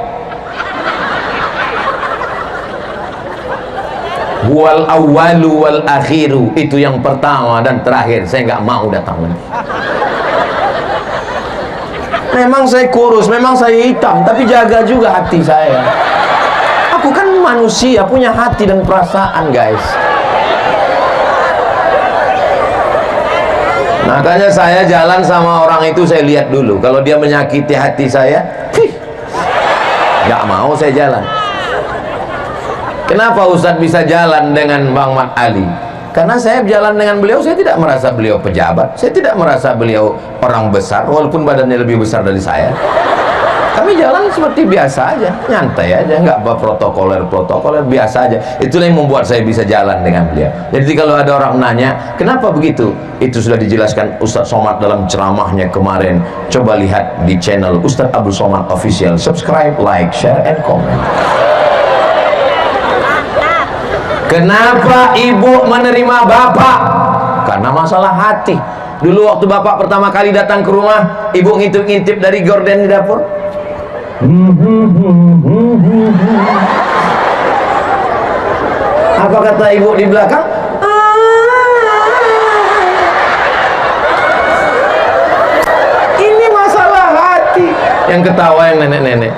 Wal awwalu wal akhiru, itu yang pertama dan terakhir. Saya nggak mau datang lagi. Memang saya kurus, memang saya hitam, tapi jaga juga hati saya. Aku kan manusia, punya hati dan perasaan, guys. Makanya saya jalan sama orang itu, saya lihat dulu. Kalau dia menyakiti hati saya, nggak mau saya jalan. Kenapa Ustadz bisa jalan dengan Bang Mat Ali? Karena saya jalan dengan beliau, saya tidak merasa beliau pejabat, saya tidak merasa beliau orang besar, walaupun badannya lebih besar dari saya. Kami jalan seperti biasa aja, nyantai aja, nggak berprotokoler, biasa aja. Itulah yang membuat saya bisa jalan dengan beliau. Jadi kalau ada orang nanya, kenapa begitu? Itu sudah dijelaskan Ustadz Somad dalam ceramahnya kemarin. Coba lihat di channel Ustadz Abdul Somad Official. Subscribe, like, share, and comment. Kenapa ibu menerima bapak? Karena masalah hati. Dulu waktu bapak pertama kali datang ke rumah, ibu ngintip-ngintip dari gorden di dapur. Apa kata ibu di belakang? Ini masalah hati. Yang ketawa yang nenek-nenek.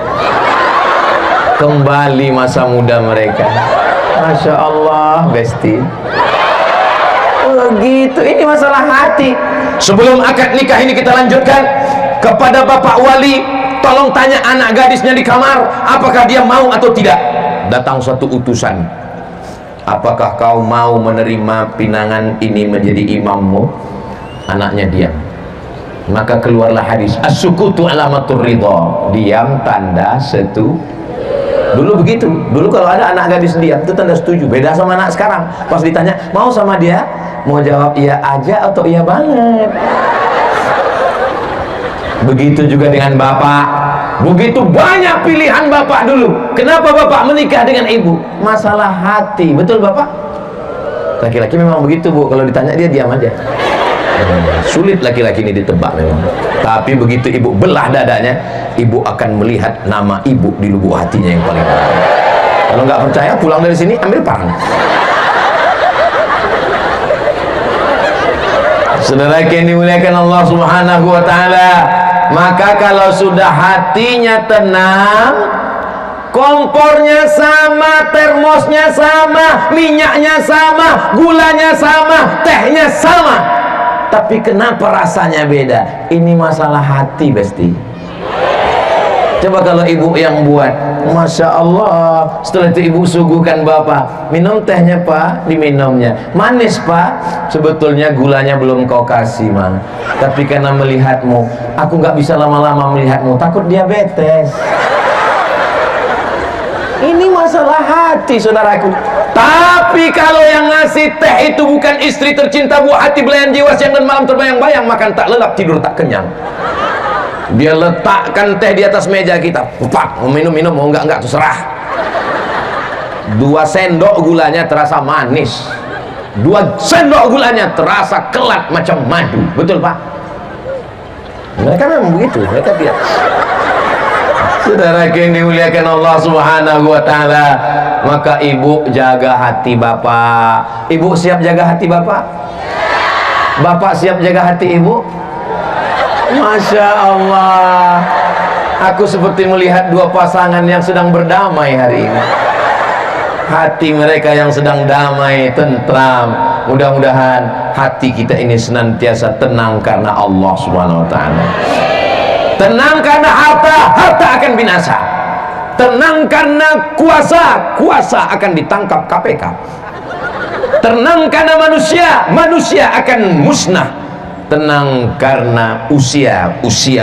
Kembali masa muda mereka. Masya Allah, Besti. Begitu, ini masalah hati. Sebelum akad nikah ini kita lanjutkan kepada Bapak Wali. Tolong tanya anak gadisnya di kamar, apakah dia mau atau tidak. Datang suatu utusan, apakah kau mau menerima pinangan ini menjadi imammu? Anaknya diam. Maka keluarlah hadis, as-sukutu alamatur ridha, diam tanda setuju. Dulu begitu, dulu kalau ada anak gadis diam itu tanda setuju. Beda sama anak sekarang, pas ditanya mau sama dia, mau jawab iya aja atau iya banget. Begitu juga dengan bapak. Begitu banyak pilihan bapak dulu. Kenapa bapak menikah dengan ibu? Masalah hati, betul bapak? Laki-laki memang begitu bu, kalau ditanya dia diam aja. Sulit laki-laki ini ditebak memang. Tapi begitu ibu belah dadanya, ibu akan melihat nama ibu di lubuk hatinya yang paling dalam. Kalau nggak percaya, pulang dari sini ambil parang. Saudara yang dimuliakan Allah Subhanahu wa taala, maka kalau sudah hatinya tenang, kompornya sama, termosnya sama, minyaknya sama, gulanya sama, tehnya sama, tapi kenapa rasanya beda? Ini masalah hati, Besti. Coba kalau ibu yang buat, Masya Allah, setelah itu ibu suguhkan bapak, minum tehnya pak, diminumnya. Manis pak, sebetulnya gulanya belum kau kasih mah, tapi karena melihatmu, aku nggak bisa lama-lama melihatmu, takut diabetes. Ini masalah hati, saudaraku. Tapi kalau yang ngasih teh itu bukan istri tercinta, buah hati, belayan jiwa, siang dan malam terbayang-bayang, makan tak lelap, tidur tak kenyang. Dia letakkan teh di atas meja kita, pak, mau minum, mau enggak, terserah. 2 sendok gulanya terasa manis, 2 sendok gulanya terasa kelat macam madu. Betul, Pak? Mereka memang begitu, mereka tidak. Saudara yang dimuliakan Allah Subhanahu wa taala, maka ibu jaga hati bapak. Ibu siap jaga hati bapak? Bapak siap jaga hati ibu? Masya Allah, aku seperti melihat 2 pasangan yang sedang berdamai hari ini. Hati mereka yang sedang damai, tentram. Mudah-mudahan hati kita ini senantiasa tenang karena Allah Subhanahu wa taala. Tenang karena harta akan binasa. Tenang karena kuasa akan ditangkap KPK. Tenang karena manusia akan musnah. Tenang karena usia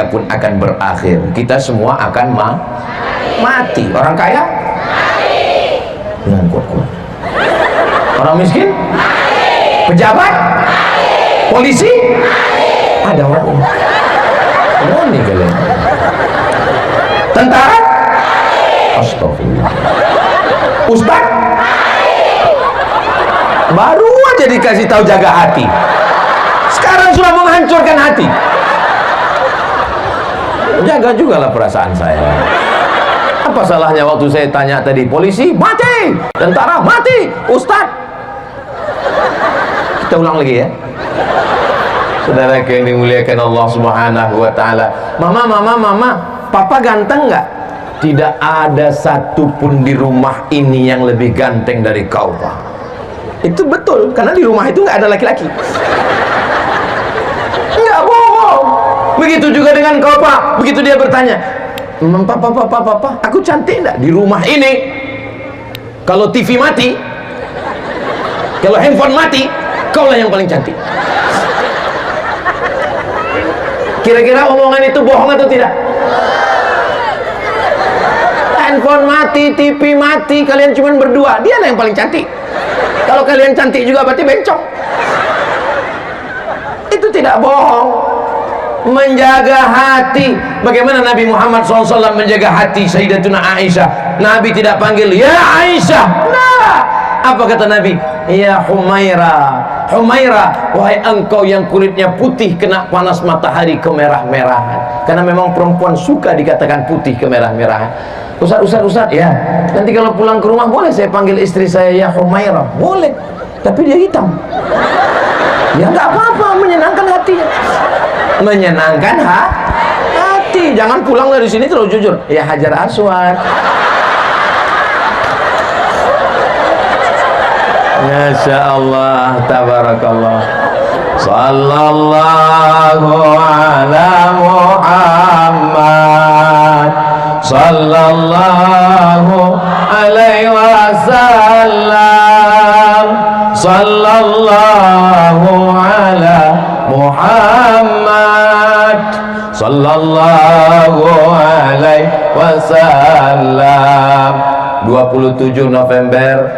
pun akan berakhir. Kita semua akan mati. Orang kaya dengan kuat-kuat. Orang miskin, pejabat, polisi, ada orang ini. Berani kalian. Tentara, astagfirullah. Ustaz, baru aja dikasih tahu jaga hati, sekarang sudah menghancurkan hati. Jaga juga lah perasaan saya. Apa salahnya waktu saya tanya tadi, polisi mati, tentara mati, Ustaz. Kita ulang lagi ya. Saudara yang dimuliakan Allah Subhanahu wa taala. Mama, papa ganteng nggak? Tidak ada satupun di rumah ini yang lebih ganteng dari kau, Pak. Itu betul, karena di rumah itu nggak ada laki-laki. Nggak bohong. Begitu juga dengan kau, Pak. Begitu dia bertanya, Papa, aku cantik nggak di rumah ini? Kalau TV mati, kalau handphone mati, kaulah yang paling cantik. Kira-kira omongan itu bohong atau tidak? Handphone mati, TV mati, kalian cuma berdua, dia lah yang paling cantik. Kalau kalian cantik juga berarti bencong. Itu tidak bohong. Menjaga hati. Bagaimana Nabi Muhammad SAW menjaga hati Sayyidatuna Aisyah? Nabi tidak panggil ya Aisyah, nah. Apa kata Nabi? Ya Humaira, wahai engkau yang kulitnya putih kena panas matahari kemerah-merahan. Karena memang perempuan suka dikatakan putih kemerah-merahan. Ustaz, ya, nanti kalau pulang ke rumah boleh saya panggil istri saya ya Humaira? Boleh, tapi dia hitam. Ya nggak apa-apa, menyenangkan hatinya. Menyenangkan hati. Jangan pulang dari sini terus jujur ya Hajar Aswad. Masya Allah, tabarakallah. Sallallahu ala Muhammad, sallallahu alaihi wasallam, sallallahu ala Muhammad, sallallahu alaihi wasallam. 27 November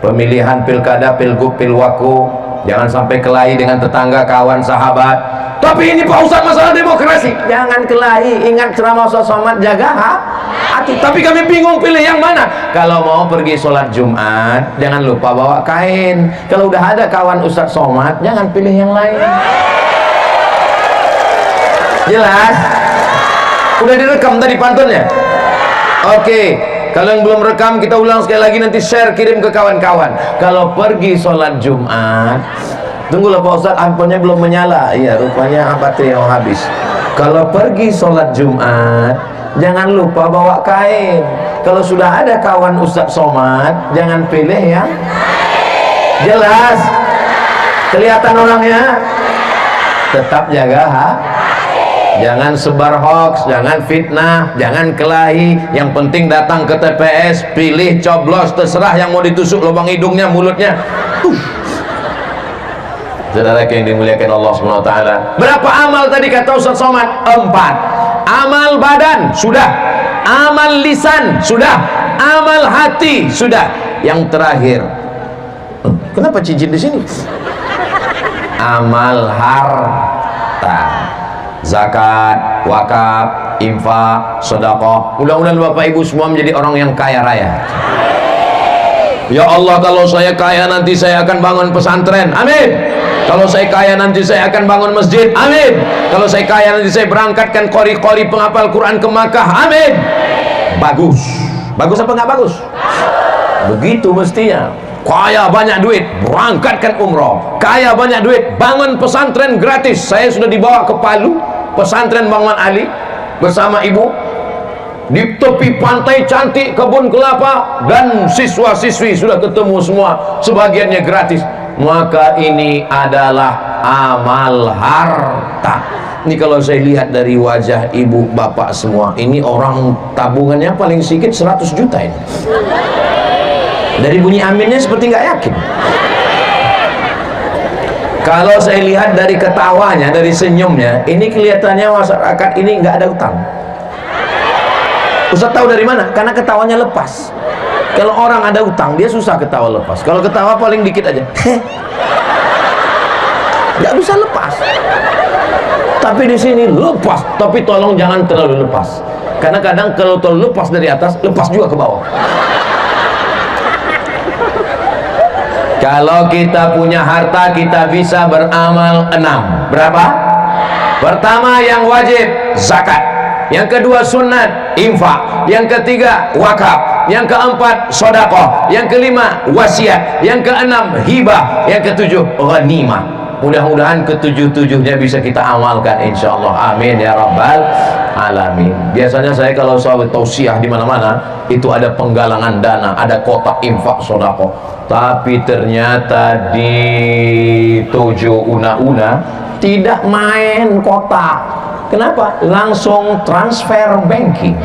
pemilihan pilkada, pilgub, pilwaku. Jangan sampai kelahi dengan tetangga, kawan, sahabat. Tapi ini Pak Ustaz masalah demokrasi. Jangan kelahi, ingat ceramah Ustaz Somad, jaga hati. Tapi kami bingung pilih yang mana. Kalau mau pergi sholat Jumat, jangan lupa bawa kain. Kalau udah ada kawan Ustaz Somad, jangan pilih yang lain. Jelas? Udah direkam tadi pantunnya? Oke. Kalau yang belum rekam, kita ulang sekali lagi, nanti share, kirim ke kawan-kawan. Kalau pergi sholat Jumat, tunggulah Pak Ustaz, handphonenya belum menyala. Iya, rupanya baterai yang habis. Kalau pergi sholat Jumat, jangan lupa bawa kain. Kalau sudah ada kawan Ustaz Somad, jangan pilih ya. Jelas? Kelihatan orangnya? Tetap jaga jangan sebar hoax, jangan fitnah, jangan kelahi. Yang penting datang ke TPS, pilih, coblos, terserah yang mau ditusuk lubang hidungnya, mulutnya. Saudara yang dimuliakan Allah SWT, berapa amal tadi kata Ustaz Somad? 4. Amal badan sudah, amal lisan sudah, amal hati. Sudah, yang terakhir. Kenapa cincin di sini? Amal harta. Zakat, wakaf, infak, sedekah. Mudah-mudahan Bapak Ibu semua menjadi orang yang kaya raya. Ya Allah, kalau saya kaya nanti saya akan bangun pesantren. Amin. Kalau saya kaya nanti saya akan bangun masjid. Amin. Kalau saya kaya nanti saya berangkatkan qori-qori penghafal Quran ke Makkah. Amin. Bagus. Bagus apa nggak bagus? Begitu mestinya. Kaya banyak duit, berangkatkan umroh. Kaya banyak duit, bangun pesantren gratis. Saya sudah dibawa ke Palu, pesantren Bang Mat Ali bersama ibu, di tepi pantai cantik, kebun kelapa, dan siswa-siswi sudah ketemu semua, sebagiannya gratis. Maka ini adalah amal harta. Ini kalau saya lihat dari wajah ibu bapak semua, ini orang tabungannya paling sedikit 100 juta ini. Dari bunyi aminnya seperti nggak yakin. Kalau saya lihat dari ketawanya, dari senyumnya, ini kelihatannya masyarakat ini nggak ada utang. Ustaz tahu dari mana? Karena ketawanya lepas. Kalau orang ada utang, dia susah ketawa lepas. Kalau ketawa paling dikit aja, nggak bisa lepas. Tapi di sini lepas. Tapi tolong jangan terlalu lepas. Karena kadang kalau terlalu lepas dari atas, lepas juga ke bawah. Kalau kita punya harta, kita bisa beramal 6. Berapa? Pertama yang wajib, zakat. Yang kedua sunat, infak. Yang ketiga, wakaf. Yang keempat, sedekah. Yang kelima, wasiat. Yang keenam, hibah. Yang ketujuh, ghanimah. Mudah-mudahan ketujuh-tujuhnya bisa kita amalkan insyaallah. Amin ya rabbal alamin. Biasanya saya kalau sahabat tausiah di mana-mana itu ada penggalangan dana, ada kotak infak sedekah. Tapi ternyata di Tojo Una-Una tidak main kotak. Kenapa? Langsung transfer banking.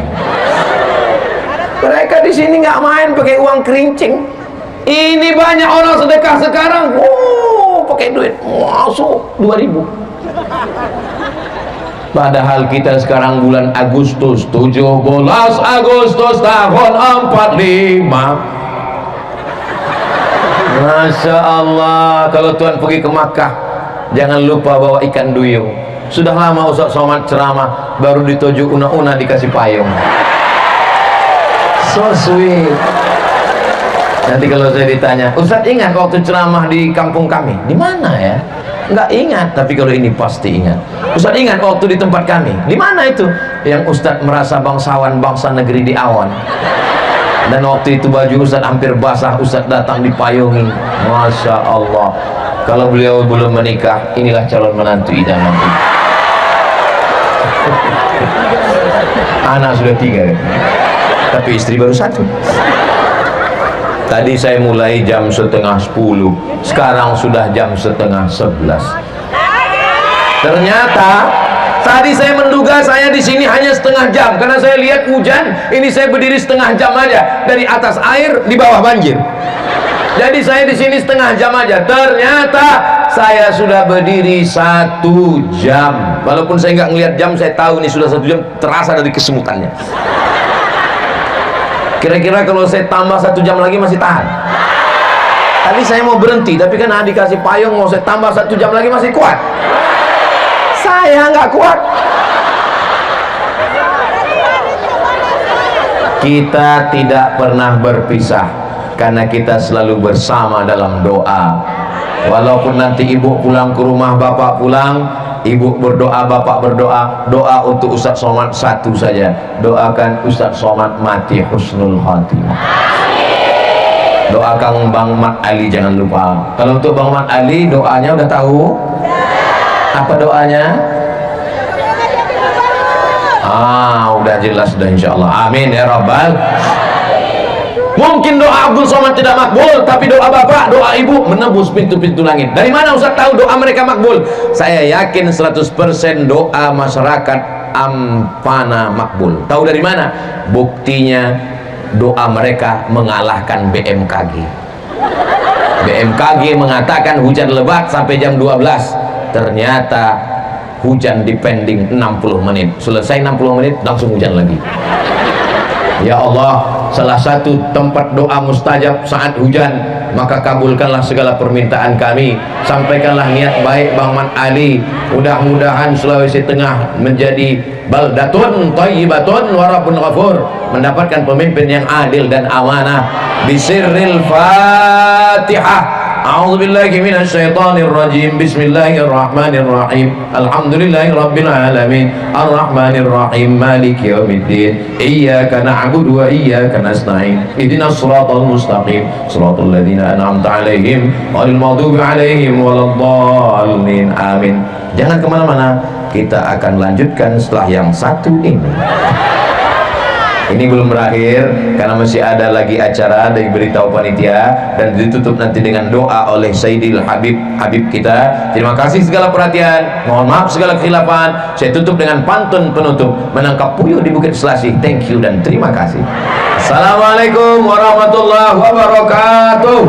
Mereka di sini nggak main pakai uang kerincing. Ini banyak orang sedekah sekarang. Pakai duit masuk 2000. Padahal kita sekarang bulan Agustus, 17 Agustus tahun 45. Masya Allah. Kalau Tuhan pergi ke Makkah, jangan lupa bawa ikan duyung. Sudah lama Ustaz Somad ceramah, baru di Tojo Una-Una dikasih payung. So sweet. Nanti kalau saya ditanya, Ustadz ingat waktu ceramah di kampung kami? Di mana ya? Nggak ingat, tapi kalau ini pasti ingat. Ustadz ingat waktu di tempat kami? Di mana itu? Yang Ustadz merasa bangsawan bangsa negeri di awan. Dan waktu itu baju Ustadz hampir basah, Ustadz datang dipayungi. Masya Allah. Kalau beliau belum menikah, inilah calon menantu idaman. Anak sudah 3, tapi istri baru 1. Tadi saya mulai jam 10:30, sekarang sudah jam 10:30. Ternyata tadi saya menduga saya di sini hanya setengah jam, karena saya lihat hujan. Ini saya berdiri setengah jam aja, dari atas air, di bawah banjir. Jadi saya di sini setengah jam aja. Ternyata saya sudah berdiri 1 jam. Walaupun saya nggak ngelihat jam, saya tahu ini sudah 1 jam, terasa dari kesemutannya. Kira-kira kalau saya tambah 1 jam lagi masih tahan. Tadi saya mau berhenti, tapi kan dikasih payung, mau saya tambah 1 jam lagi masih kuat. Saya nggak kuat. Kita tidak pernah berpisah, karena kita selalu bersama dalam doa. Walaupun nanti ibu pulang ke rumah, bapak pulang, ibu berdoa, bapak berdoa, doa untuk Ustaz Somad satu saja, doakan Ustaz Somad mati husnul khatimah. Doakan Bang Mat Ali jangan lupa. Kalau untuk Bang Mat Ali doanya udah tahu? Apa doanya? Udah jelas sudah insyaallah. Amin ya rabbal. Mungkin doa Abdul Somad tidak makbul, tapi doa bapak, doa ibu menembus pintu-pintu langit. Dari mana Ustaz tahu doa mereka makbul? Saya yakin 100% doa masyarakat Ampana makbul. Tahu dari mana? Buktinya doa mereka mengalahkan BMKG. BMKG mengatakan hujan lebat sampai jam 12. Ternyata hujan dipending 60 menit. Selesai 60 menit langsung hujan lagi. Ya Allah, salah satu tempat doa mustajab saat hujan, maka kabulkanlah segala permintaan kami. Sampaikanlah niat baik Bang Man Ali, mudah-mudahan Sulawesi Tengah menjadi baldatun thayyibatun wa rabbun ghafur, mendapatkan pemimpin yang adil dan amanah. Bisirril Fatihah. A'udzu billahi minasy syaithanir rajim. Bismillahirrahmanirrahim. Alhamdulillahi rabbil alamin. Arrahmanir rahim. Maliki yaumiddin. Iyyaka na'budu wa iyyaka nasta'in. Ihdinas shiratal mustaqim. Shiratal ladzina an'amta 'alaihim ghairil maghdubi 'alaihim waladdallin. Amin. Jangan kemana-mana. Kita akan lanjutkan setelah yang satu ini. Ini belum berakhir karena masih ada lagi acara dari beritahu panitia dan ditutup nanti dengan doa oleh Sayyidil Habib kita. Terima kasih segala perhatian, mohon maaf segala kekhilafan. Saya tutup dengan pantun penutup, menangkap puyuh di Bukit Selasih. Thank you dan terima kasih. Assalamualaikum warahmatullahi wabarakatuh.